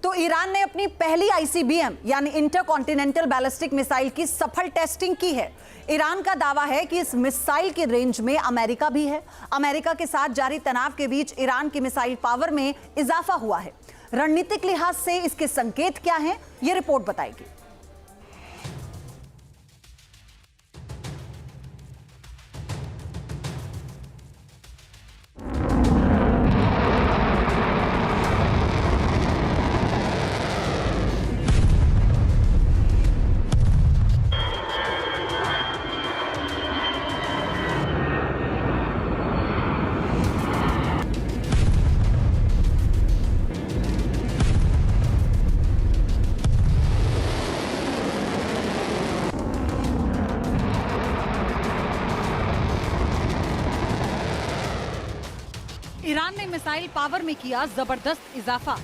तो ईरान ने अपनी पहली आईसीबीएम यानी इंटरकॉन्टिनेंटल बैलिस्टिक मिसाइल की सफल टेस्टिंग की है। ईरान का दावा है कि इस मिसाइल की रेंज में अमेरिका भी है। अमेरिका के साथ जारी तनाव के बीच ईरान की मिसाइल पावर में इजाफा हुआ है। रणनीतिक लिहाज से इसके संकेत क्या हैं, यह रिपोर्ट बताएगी। ईरान ने मिसाइल पावर में किया जबरदस्त इजाफा।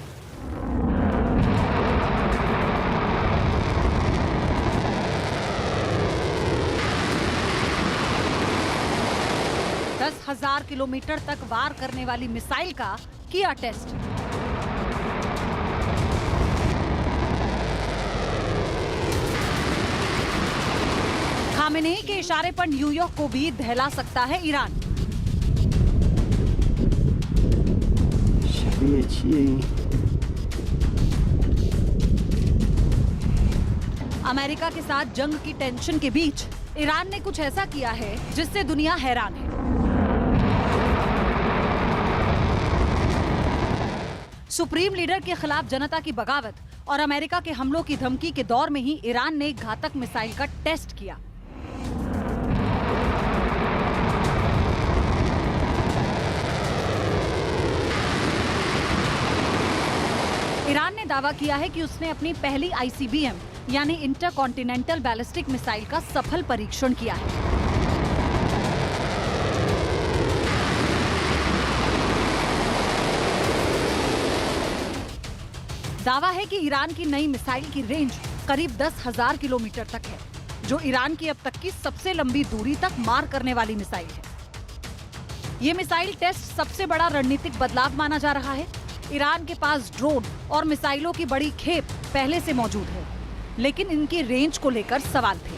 दस 10,000 किलोमीटर तक वार करने वाली मिसाइल का किया टेस्ट। खामेनेई के इशारे पर न्यूयॉर्क को भी दहला सकता है ईरान। अमेरिका के साथ जंग की टेंशन के बीच ईरान ने कुछ ऐसा किया है जिससे दुनिया हैरान है। सुप्रीम लीडर के खिलाफ जनता की बगावत और अमेरिका के हमलों की धमकी के दौर में ही ईरान ने घातक मिसाइल का टेस्ट किया। ईरान ने दावा किया है कि उसने अपनी पहली आईसीबीएम यानी इंटरकॉन्टिनेंटल बैलिस्टिक मिसाइल का सफल परीक्षण किया है। दावा है कि ईरान की नई मिसाइल की रेंज करीब 10,000 किलोमीटर तक है, जो ईरान की अब तक की सबसे लंबी दूरी तक मार करने वाली मिसाइल है। ये मिसाइल टेस्ट सबसे बड़ा रणनीतिक बदलाव माना जा रहा है। ईरान के पास ड्रोन और मिसाइलों की बड़ी खेप पहले से मौजूद है, लेकिन इनकी रेंज को लेकर सवाल थे।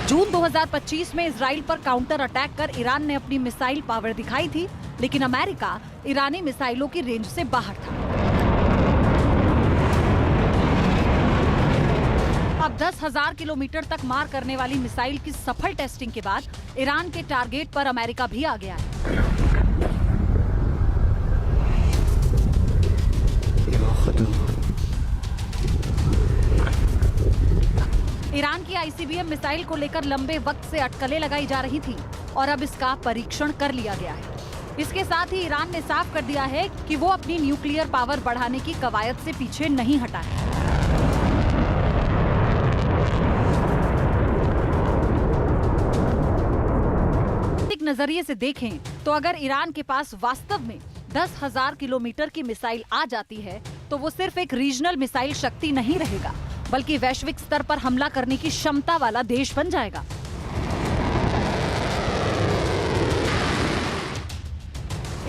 जून 2025 में इजराइल पर काउंटर अटैक कर ईरान ने अपनी मिसाइल पावर दिखाई थी, लेकिन अमेरिका ईरानी मिसाइलों की रेंज से बाहर था। अब 10,000 किलोमीटर तक मार करने वाली मिसाइल की सफल टेस्टिंग के बाद ईरान के टारगेट पर अमेरिका भी आ गया है। ईरान की आईसीबीएम मिसाइल को लेकर लंबे वक्त से अटकलें लगाई जा रही थी और अब इसका परीक्षण कर लिया गया है। इसके साथ ही ईरान ने साफ कर दिया है कि वो अपनी न्यूक्लियर पावर बढ़ाने की कवायद से पीछे नहीं हटा है। नजरिए से देखें तो अगर ईरान के पास वास्तव में 10,000 किलोमीटर की मिसाइल आ जाती है तो वो सिर्फ एक रीजनल मिसाइल शक्ति नहीं रहेगा, बल्कि वैश्विक स्तर पर हमला करने की क्षमता वाला देश बन जाएगा।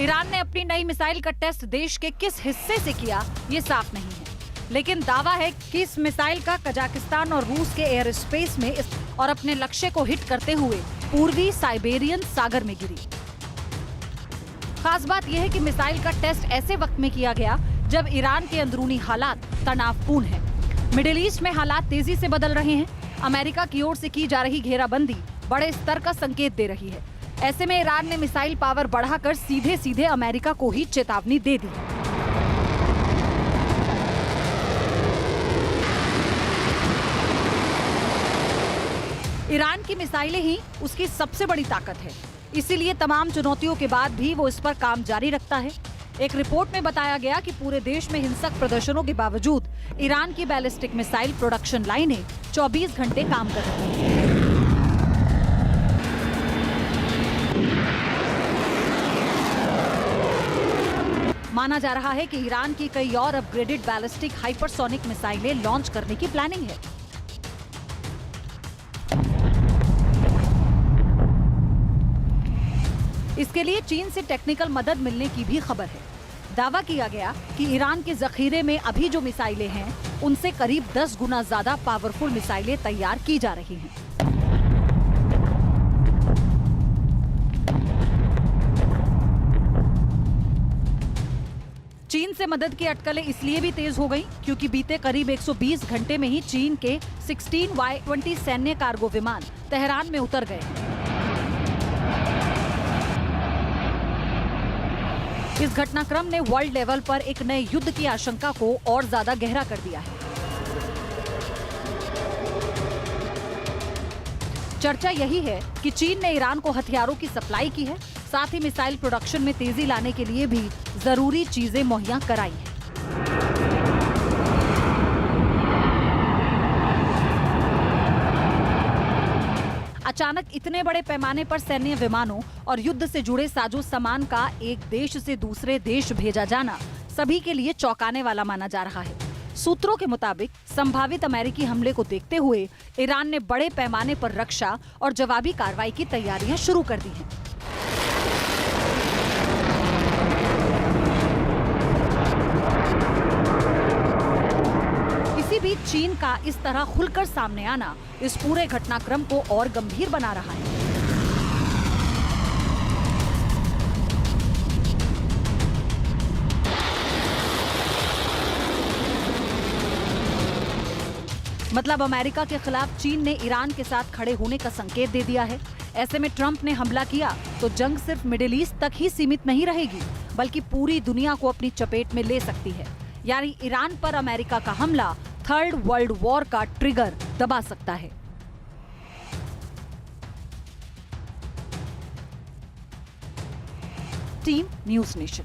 ईरान ने अपनी नई मिसाइल का टेस्ट देश के किस हिस्से से किया, ये साफ नहीं है, लेकिन दावा है कि इस मिसाइल का कजाकिस्तान और रूस के एयर स्पेस में और अपने लक्ष्य को हिट करते हुए पूर्वी साइबेरियन सागर में गिरी। खास बात यह है कि मिसाइल का टेस्ट ऐसे वक्त में किया गया जब ईरान के अंदरूनी हालात तनावपूर्ण हैं। मिडिल ईस्ट में हालात तेजी से बदल रहे हैं। अमेरिका की ओर से की जा रही घेराबंदी बड़े स्तर का संकेत दे रही है। ऐसे में ईरान ने मिसाइल पावर बढ़ाकर सीधे सीधे अमेरिका को ही चेतावनी दे दी। ईरान की मिसाइलें ही उसकी सबसे बड़ी ताकत है, इसीलिए तमाम चुनौतियों के बाद भी वो इस पर काम जारी रखता है। एक रिपोर्ट में बताया गया कि पूरे देश में हिंसक प्रदर्शनों के बावजूद ईरान की बैलिस्टिक मिसाइल प्रोडक्शन लाइनें 24 घंटे काम कर रही हैं। माना जा रहा है कि ईरान की कई और अपग्रेडेड बैलिस्टिक हाइपरसोनिक मिसाइलें लॉन्च करने की प्लानिंग है। इसके लिए चीन से टेक्निकल मदद मिलने की भी खबर है। दावा किया गया कि ईरान के जखीरे में अभी जो मिसाइलें हैं, उनसे करीब 10 गुना ज्यादा पावरफुल मिसाइलें तैयार की जा रही हैं। चीन से मदद की अटकलें इसलिए भी तेज हो गई क्योंकि बीते करीब 120 घंटे में ही चीन के 16Y-20 सैन्य कार्गो विमान तेहरान में उतर गए। इस घटनाक्रम ने वर्ल्ड लेवल पर एक नए युद्ध की आशंका को और ज्यादा गहरा कर दिया है। चर्चा यही है कि चीन ने ईरान को हथियारों की सप्लाई की है, साथ ही मिसाइल प्रोडक्शन में तेजी लाने के लिए भी जरूरी चीजें मुहैया कराई हैं। अचानक इतने बड़े पैमाने पर सैन्य विमानों और युद्ध से जुड़े साजो सामान का एक देश से दूसरे देश भेजा जाना सभी के लिए चौंकाने वाला माना जा रहा है। सूत्रों के मुताबिक संभावित अमेरिकी हमले को देखते हुए ईरान ने बड़े पैमाने पर रक्षा और जवाबी कार्रवाई की तैयारियां शुरू कर दी हैं। इसी बीच चीन का इस तरह खुलकर सामने आना इस पूरे घटनाक्रम को और गंभीर बना रहा है। मतलब अमेरिका के खिलाफ चीन ने ईरान के साथ खड़े होने का संकेत दे दिया है। ऐसे में ट्रंप ने हमला किया तो जंग सिर्फ मिडिल ईस्ट तक ही सीमित नहीं रहेगी, बल्कि पूरी दुनिया को अपनी चपेट में ले सकती है। यानी ईरान पर अमेरिका का हमला थर्ड वर्ल्ड वॉर का ट्रिगर दबा सकता है। Team news nation.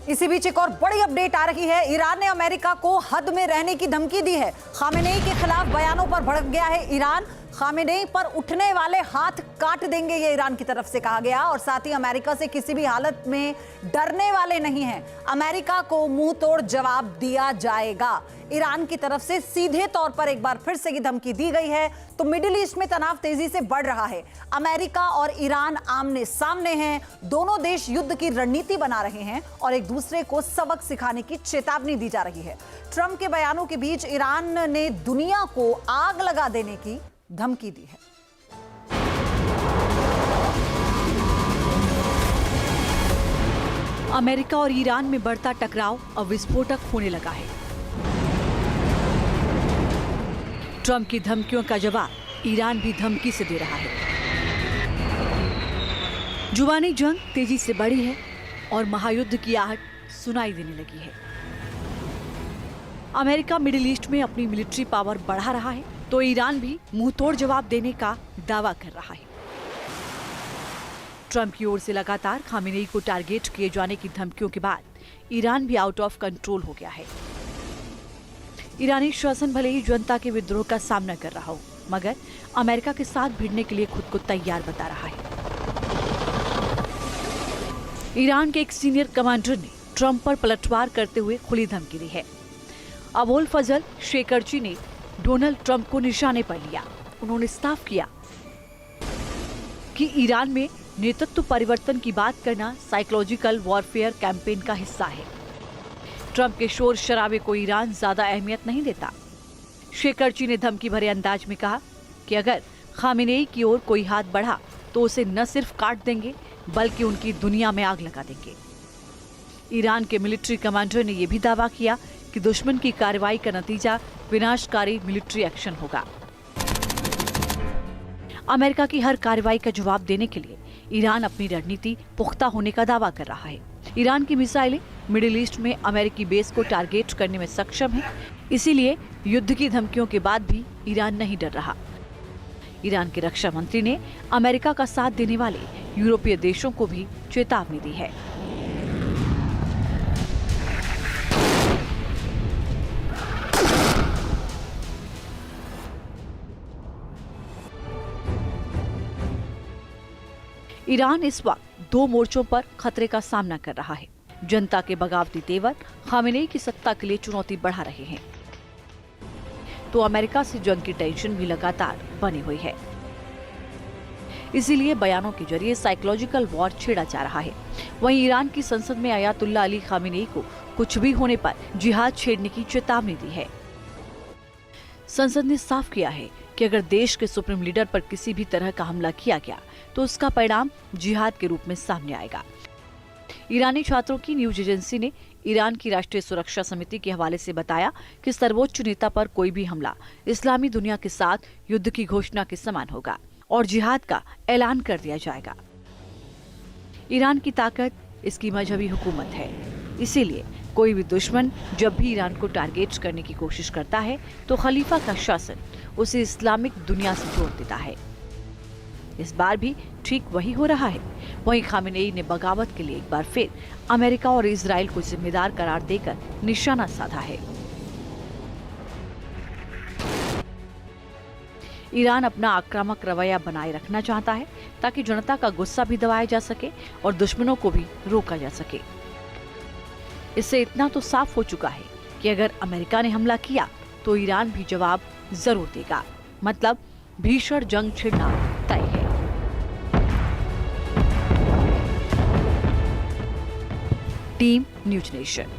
इसी बीच एक और बड़ी अपडेट आ रही है। ईरान ने अमेरिका को हद में रहने की धमकी दी है। खामेनेई के खिलाफ बयानों पर भड़क गया है ईरान। खामेनेई पर उठने वाले हाथ काट देंगे, ये ईरान की तरफ से कहा गया। और साथ ही अमेरिका से किसी भी हालत में डरने वाले नहीं हैं। अमेरिका को मुंह तोड़ जवाब दिया जाएगा। ईरान की तरफ से सीधे तौर पर एक बार फिर से ये धमकी दी गई है। तो मिडिल ईस्ट में तनाव तेजी से बढ़ रहा है। अमेरिका और ईरान आमने सामने हैं। दोनों देश युद्ध की रणनीति बना रहे हैं और एक दूसरे को सबक सिखाने की चेतावनी दी जा रही है। ट्रंप के बयानों के बीच ईरान ने दुनिया को आग लगा देने की धमकी दी है। अमेरिका और ईरान में बढ़ता टकराव अब विस्फोटक होने लगा है। ट्रंप की धमकियों का जवाब ईरान भी धमकी से दे रहा है। जुबानी जंग तेजी से बढ़ी है और महायुद्ध की आहट सुनाई देने लगी है। अमेरिका मिडिल ईस्ट में अपनी मिलिट्री पावर बढ़ा रहा है तो ईरान भी मुंहतोड़ जवाब देने का दावा कर रहा है। ट्रंप की ओर से लगातार खामेनेई को टारगेट किए जाने की धमकियों के बाद ईरान भी आउट ऑफ कंट्रोल हो गया है। ईरानी शासन भले ही जनता के विद्रोह का सामना कर रहा हो, मगर अमेरिका के साथ भिड़ने के लिए खुद को तैयार बता रहा है। ईरान के एक सीनियर कमांडर ने ट्रंप पर पलटवार करते हुए खुली धमकी दी है। अबोल फजल शेकरची ने डोनाल्ड ट्रंप को निशाने पर लिया। उन्होंने साफ किया कि ईरान में नेतृत्व परिवर्तन की बात करना साइकोलॉजिकल वॉरफेयर कैंपेन का हिस्सा है। ट्रंप के शोर शराबे को ईरान ज्यादा अहमियत नहीं देता। शेकरची ने धमकी भरे अंदाज में कहा कि अगर खामेनेई की ओर कोई हाथ बढ़ा तो उसे न सिर्फ काट देंगे बल्कि उनकी दुनिया में आग लगा देंगे। ईरान के मिलिट्री कमांडर ने यह भी दावा किया कि दुश्मन की कार्रवाई का नतीजा विनाशकारी मिलिट्री एक्शन होगा। अमेरिका की हर कार्रवाई का जवाब देने के लिए ईरान अपनी रणनीति पुख्ता होने का दावा कर रहा है। ईरान की मिसाइलें मिडिल ईस्ट में अमेरिकी बेस को टारगेट करने में सक्षम है, इसीलिए युद्ध की धमकियों के बाद भी ईरान नहीं डर रहा। ईरान के रक्षा मंत्री ने अमेरिका का साथ देने वाले यूरोपीय देशों को भी चेतावनी दी है। ईरान इस वक्त दो मोर्चों पर खतरे का सामना कर रहा है। जनता के बगावती तेवर खामेनेई की सत्ता के लिए चुनौती बढ़ा रहे हैं। तो अमेरिका से जंग की टेंशन भी लगातार बनी हुई है। इसीलिए बयानों के जरिए साइकोलॉजिकल वॉर छेड़ा जा रहा है। वहीं ईरान की संसद में अयातुल्ला अली खामेनेई को कुछ भी होने पर जिहाद छेड़ने की चेतावनी दी है। संसद ने साफ किया है कि अगर देश के सुप्रीम लीडर पर किसी भी तरह का हमला किया गया तो उसका परिणाम जिहाद के रूप में सामने आएगा। ईरानी छात्रों की न्यूज एजेंसी ने ईरान की राष्ट्रीय सुरक्षा समिति के हवाले से बताया कि सर्वोच्च नेता पर कोई भी हमला इस्लामी दुनिया के साथ युद्ध की घोषणा के समान होगा और जिहाद का ऐलान कर दिया जाएगा। ईरान की ताकत इसकी मजहबी हुकूमत है, इसीलिए कोई भी दुश्मन जब भी ईरान को टारगेट करने की कोशिश करता है तो खलीफा का शासन उसे इस्लामिक दुनिया से जोड़ देता है। इस बार भी ठीक वही हो रहा है। वहीं खामेनेई ने बगावत के लिए एक बार फिर अमेरिका और इजराइल को जिम्मेदार करार देकर निशाना साधा है। ईरान अपना आक्रामक रवैया बनाए रखना चाहता है ताकि जनता का गुस्सा भी दबाया जा सके और दुश्मनों को भी रोका जा सके। इससे इतना तो साफ हो चुका है कि अगर अमेरिका ने हमला किया तो ईरान भी जवाब जरूर देगा। मतलब भीषण जंग छिड़ना तय है। Team news nation.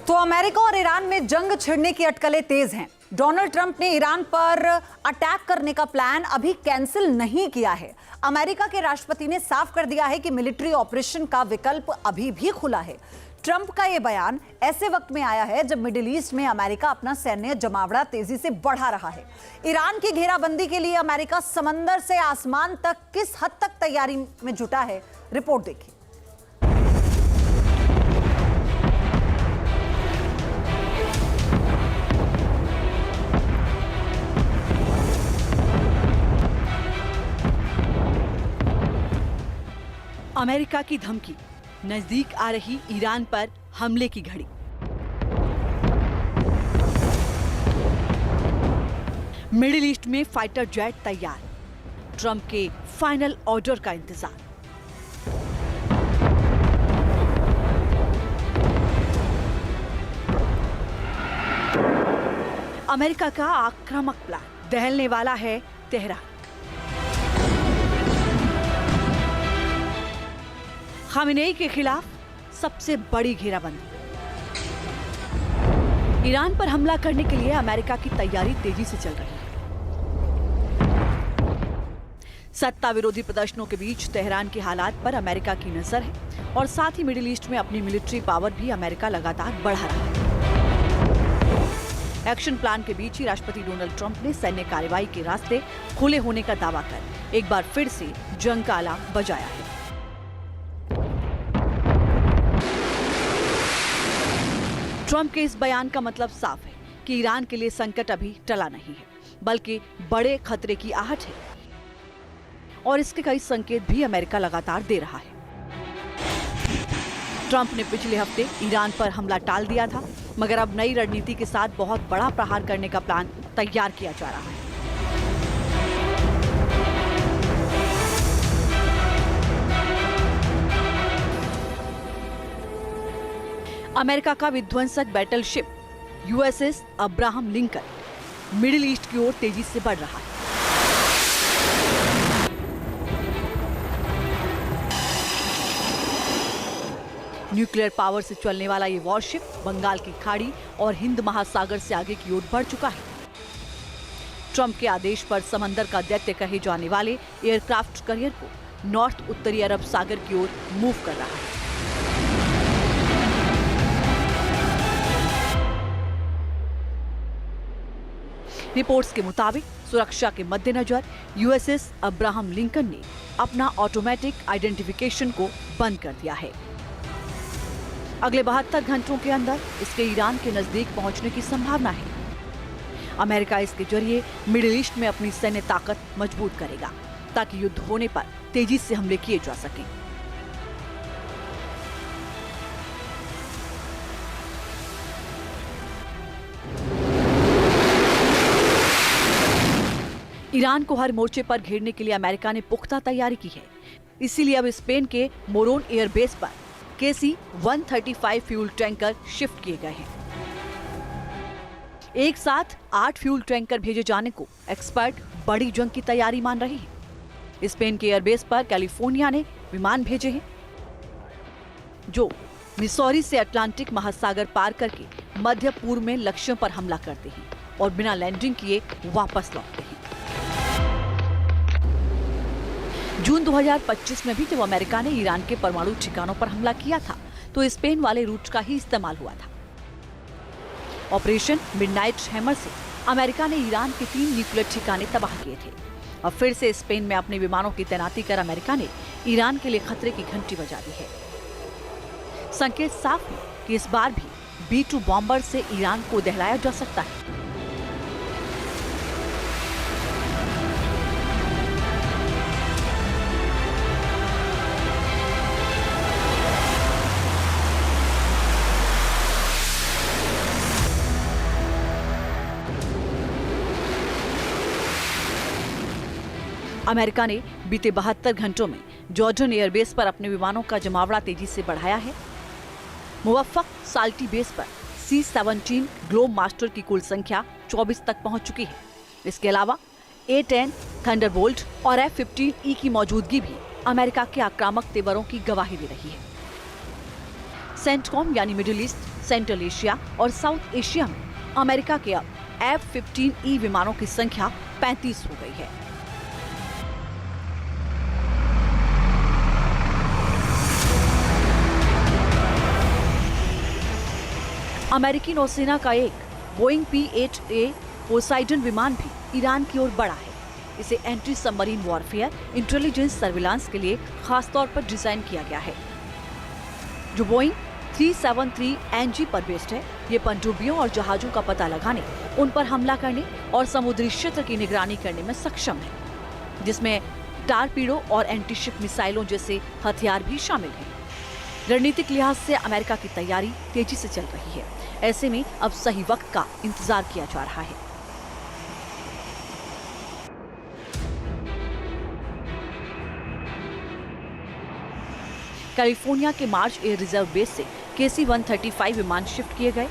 तो अमेरिका और ईरान में जंग छिड़ने की अटकलें तेज हैं। डोनाल्ड ट्रंप ने ईरान पर अटैक करने का प्लान अभी कैंसिल नहीं किया है। अमेरिका के राष्ट्रपति ने साफ कर दिया है कि मिलिट्री ऑपरेशन का विकल्प अभी भी खुला है। ट्रंप का यह बयान ऐसे वक्त में आया है जब मिडिल ईस्ट में अमेरिका अपना सैन्य जमावड़ा तेजी से बढ़ा रहा है। ईरान की घेराबंदी के लिए अमेरिका समंदर से आसमान तक किस हद तक तैयारी में जुटा है, रिपोर्ट देखिए। अमेरिका की धमकी, नजदीक आ रही ईरान पर हमले की घड़ी। मिडिल ईस्ट में फाइटर जेट तैयार, ट्रंप के फाइनल ऑर्डर का इंतजार। अमेरिका का आक्रामक प्लान, दहलने वाला है तेहरान। खामेनेई के खिलाफ सबसे बड़ी घेराबंदी। ईरान पर हमला करने के लिए अमेरिका की तैयारी तेजी से चल रही है। सत्ता विरोधी प्रदर्शनों के बीच तेहरान के हालात पर अमेरिका की नजर है और साथ ही मिडिल ईस्ट में अपनी मिलिट्री पावर भी अमेरिका लगातार बढ़ा रहा है। एक्शन प्लान के बीच ही राष्ट्रपति डोनाल्ड ट्रंप ने सैन्य कार्रवाई के रास्ते खुले होने का दावा कर एक बार फिर से जंग का अलार्म बजाया है। ट्रंप के इस बयान का मतलब साफ है कि ईरान के लिए संकट अभी टला नहीं है, बल्कि बड़े खतरे की आहट है और इसके कई संकेत भी अमेरिका लगातार दे रहा है। ट्रंप ने पिछले हफ्ते ईरान पर हमला टाल दिया था, मगर अब नई रणनीति के साथ बहुत बड़ा प्रहार करने का प्लान तैयार किया जा रहा है। अमेरिका का विध्वंसक battleship USS Abraham Lincoln middle east की ओर तेजी से बढ़ रहा है। न्यूक्लियर पावर से चलने वाला ये वॉरशिप बंगाल की खाड़ी और हिंद महासागर से आगे की ओर बढ़ चुका है। ट्रंप के आदेश पर समंदर का दैत्य कहे जाने वाले एयरक्राफ्ट करियर को नॉर्थ उत्तरी अरब सागर की ओर मूव कर रहा है। रिपोर्ट्स के मुताबिक सुरक्षा के मद्देनजर यूएसएस अब्राहम लिंकन ने अपना ऑटोमेटिक आइडेंटिफिकेशन को बंद कर दिया है। अगले 72 घंटों के अंदर इसके ईरान के नजदीक पहुंचने की संभावना है। अमेरिका इसके जरिए मिडिल ईस्ट में अपनी सैन्य ताकत मजबूत करेगा ताकि युद्ध होने पर तेजी से हमले किए जा सकें। ईरान को हर मोर्चे पर घेरने के लिए अमेरिका ने पुख्ता तैयारी की है। इसीलिए अब स्पेन के मोरोन एयरबेस पर KC-135 फ्यूल टैंकर शिफ्ट किए गए हैं। एक साथ 8 फ्यूल टैंकर भेजे जाने को एक्सपर्ट बड़ी जंग की तैयारी मान रहे हैं। स्पेन के एयरबेस पर कैलिफोर्निया ने विमान भेजे हैं जो मिसौरी से अटलांटिक महासागर पार करके मध्य पूर्व में लक्ष्यों पर हमला करते हैं और बिना लैंडिंग किए वापस लौटते हैं। जून 2025 में भी जब अमेरिका ने ईरान के परमाणु ठिकानों पर हमला किया था तो स्पेन वाले रूट का ही इस्तेमाल हुआ था। ऑपरेशन मिडनाइट हैमर से अमेरिका ने ईरान के 3 न्यूक्लियर ठिकाने तबाह किए थे। अब फिर से स्पेन में अपने विमानों की तैनाती कर अमेरिका ने ईरान के लिए खतरे की घंटी बजा दी है। संकेत साफ है कि इस बार भी B-2 बॉम्बर से ईरान को दहलाया जा सकता है। अमेरिका ने बीते 72 घंटों में जॉर्डन एयरबेस पर अपने विमानों का जमावड़ा तेजी से बढ़ाया है। मुवफ्फक साल्टी बेस पर C-17 ग्लोब मास्टर की कुल संख्या 24 तक पहुंच चुकी है। इसके अलावा A-10 थंडरबोल्ट और F-15E की मौजूदगी भी अमेरिका के आक्रामक तेवरों की गवाही दे रही है। सेंटकॉम यानी मिडिल ईस्ट, सेंट्रल एशिया और साउथ एशिया में अमेरिका के अब F-15E विमानों की संख्या 35 हो गई है। अमेरिकी नौसेना का एक बोइंग P-8A पोसाइडन विमान भी ईरान की ओर बढ़ा है। इसे anti submarine warfare intelligence surveillance के लिए खास तौर पर डिजाइन किया गया है। जो बोइंग 373NG पर बेस्ड है, ये पनडुब्बियों और जहाजों का पता लगाने, उन पर हमला करने और समुद्री क्षेत्र की निगरानी करने में सक्षम है, जिसमें टारपीडो और एंटीशिप मिसाइलों जैसे हथियार भी शामिल हैं। रणनीतिक लिहाज से अमेरिका की तैयारी तेजी से चल रही है। ऐसे में अब सही वक्त का इंतजार किया जा रहा है। कैलिफोर्निया के मार्च एयर रिजर्व बेस से KC-135 विमान शिफ्ट किए गए।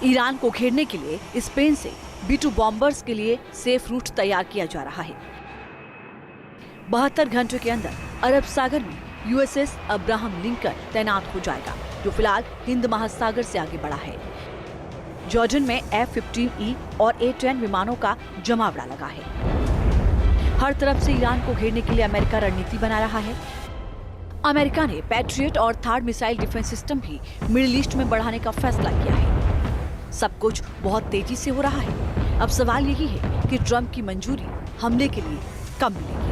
ईरान को घेरने के लिए स्पेन से B-2 बॉम्बर्स के लिए सेफ रूट तैयार किया जा रहा है। 72 घंटों के अंदर अरब सागर में USS अब्राहम लिंकन तैनात हो जाएगा, जो फिलहाल हिंद महासागर से आगे बढ़ा है। जॉर्डन में F-15E और A-10 विमानों का जमावड़ा लगा है। हर तरफ से ईरान को घेरने के लिए अमेरिका रणनीति बना रहा है। अमेरिका ने पैट्रियट और थर्ड मिसाइल डिफेंस सिस्टम भी मिडिल ईस्ट में बढ़ाने का फैसला किया है। सब कुछ बहुत तेजी से हो रहा है। अब सवाल यही है कि ट्रंप की मंजूरी हमले के लिए कब मिलेगी।